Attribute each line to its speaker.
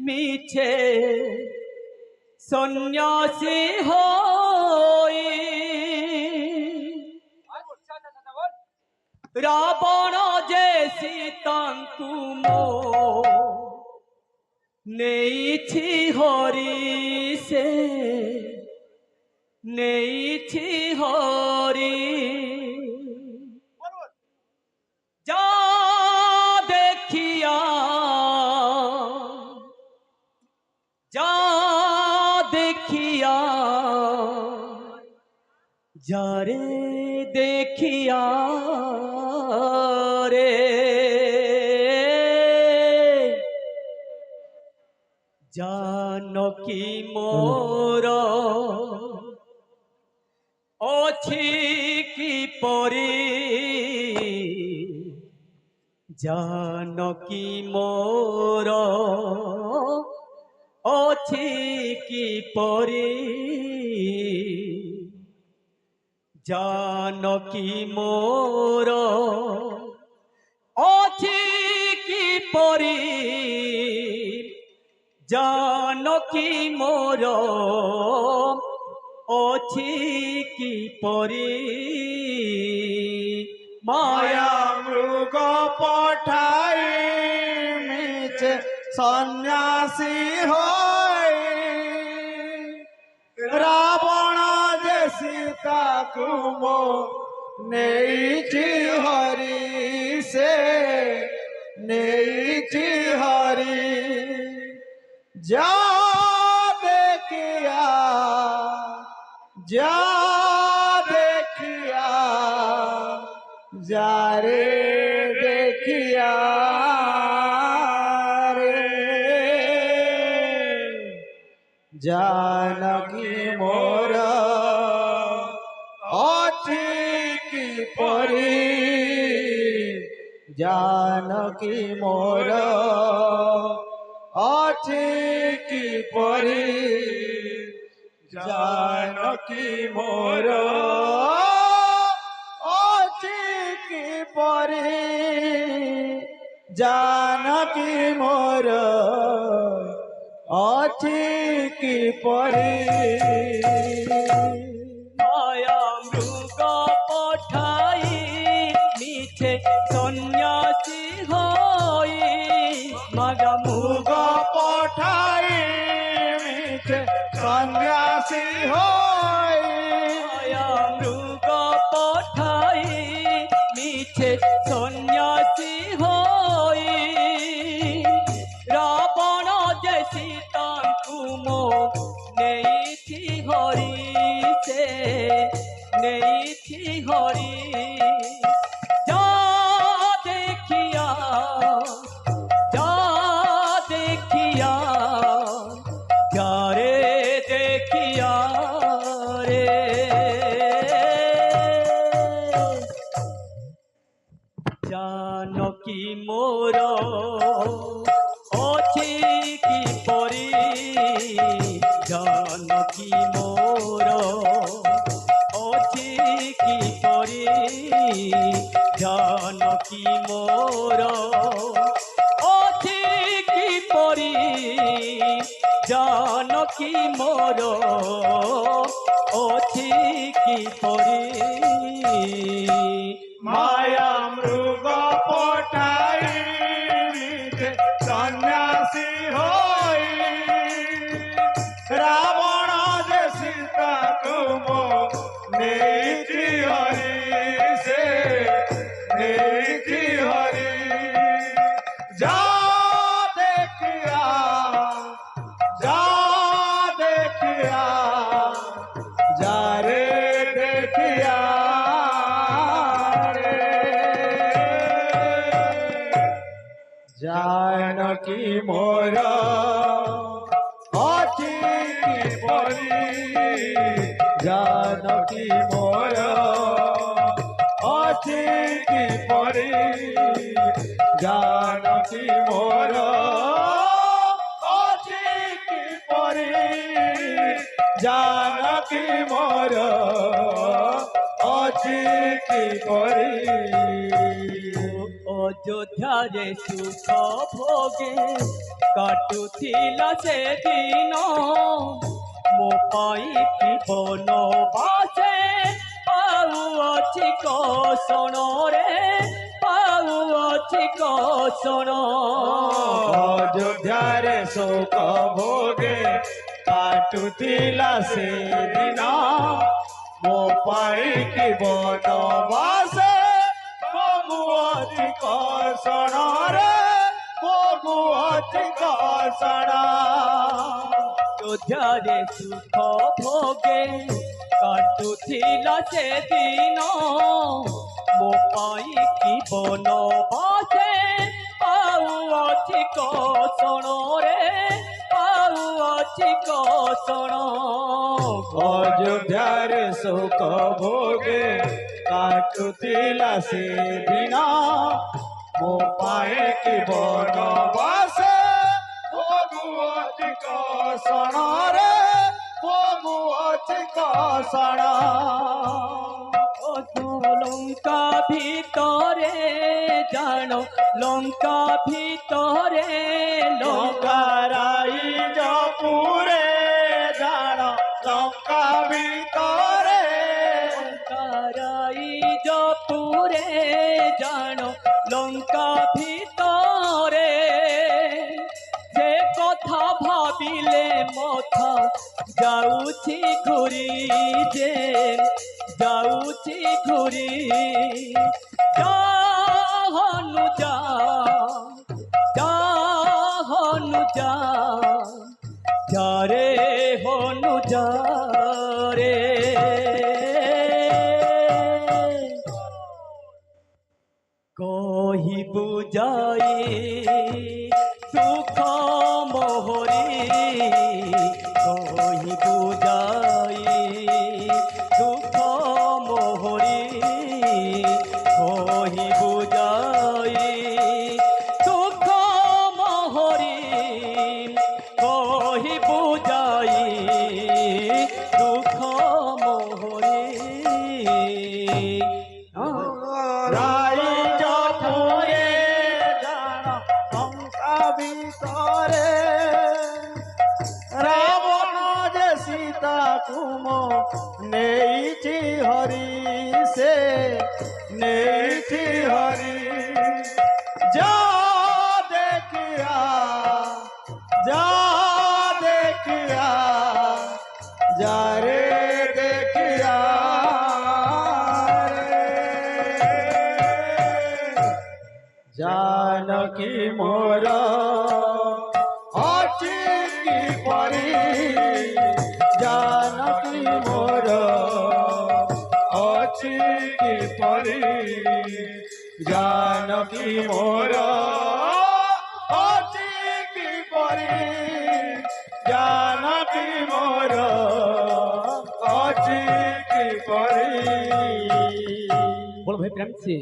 Speaker 1: মিছে সন্ন্যাসী হই রাবণ যে সীতাଙ୍କୁ নেইছি হরি সে নেইছি হরি যা দেখিয়া যা দেখিয়া যারে দেখিয়া রে জানকী মোর অছি কি পরি জানকী মোর অছি কি পরি জানকী মোর অছি কি পরি জানকী মোর অছি কি পরি
Speaker 2: মায়া মৃগ পঠাই মিছে সন্ন্যাসী হই রাবণ যে সীতাକୁ নেইছি হরি সে নেইছি হরি যা দেখিয়া যা দেখিয়া যারে দেখিয়া রে জানকী মোর অছি কি পরি জানকী মোর অছি কি পরি জানকী মোর অছি কি পরি জানকী মোর অছি কি পরি
Speaker 1: মায়া মৃগ পঠাই মিছে সন্ন্যাসী হই মায়া
Speaker 2: মৃগ পঠাই মিছে সন্ন্যাসী হই
Speaker 1: মায়া মৃগ পঠাই মিছে সন্ন্যাসী হই রাবণ যে সীতাଙ୍କୁ নেইছি হরি সে নেইছি হরি যা দেখিয়া যা দেখিয়া যারে দেখিয়া রে জানকী মোর অছি কি পরি জানকী মোর অছি কি পরি জানকী মোর অছি কি পরি জানকী মোর অছি কি পরি
Speaker 2: মায়া মৃগ পঠাই মিছে সন্ন্যাসী হই রাবণ যে সীতাକୁ নেইছি হরি সে নেইছি হরি যা দেখিয়া যা দেখিয়া যারে দেখিয়া জানকী মোর অছি কি পরি জানকী মোর অছি কি পরি জানকী মোর অছি কি পরি জানকী মোর অছি কি পরি
Speaker 1: অযোধ্যারে সুখ ভোগে কাট କାଟୁଥିଲା ସେଦିନ ମୋ ପାଇଁ କି ବନବାସେ ପାଉଅଛି କଷଣରେ ପାଉଅଛି କଷଣ
Speaker 2: ଅଯୋଧ୍ୟାରେ ଶୋକ ଭୋଗେ କାଟୁଥିଲା ସେଦିନ ମୋ ପାଇଁ କି ବନବାସେ ଭୋଗୁଅଛି କଷଣରେ ଭୋଗୁଅଛି କଷଣ
Speaker 1: ଅଯୋଧ୍ୟାରେ ସୁଖ ଭୋଗେ କାଟୁଥିଲା ସେଦିନ ମୋ ପାଇଁ କି ବନବାସେ ପାଉଅଛି କଷଣରେ ପାଉଅଛି କଷଣ
Speaker 2: ଅଯୋଧ୍ୟାରେ ଶୋକ ଭୋଗେ କାଟୁଥିଲା ସେଦିନ ମୋ ପାଇଁ କି ବନବାସେ ଭୋଗୁଅଛି କଷଣରେ ଭୋଗୁଅଛି କଷଣ
Speaker 1: লঙ্কা ভিতরে জানো লঙ্কা ভিতরে লঙ্কা
Speaker 2: লঙ্কারাই জপুরে জাণ লঙ্কা ভিতরে
Speaker 1: লঙ্কারাই জপুরে জানো লঙ্কা ভিতরে যে কথা ভাবিলে মথা যাউছি ঘুরি যে যাউছি ঘুরি যা হনু যা যা হনু যা যা রে হনু যা রে কহি বুঝাই সুখ মোহরি কহি বুঝাই সুখ মোহরি কহি বুঝাই সুখ মোহরি কহি বুঝাই সুখ মোহরি
Speaker 2: রাই জপুরে জাণ লঙ্কা ভিতরে রাবণ যে সীতা কুম নেইছি হরি সে নেইছি হরি যা দেখিয়া যা দেখিয়া যারে দেখিয়া जानकी मोर अछि की परी जानकी मोर अछि की परी जानकी मोर अछि की परी जानकी मोर अछि की परी
Speaker 1: बोलो भाई प्रेम से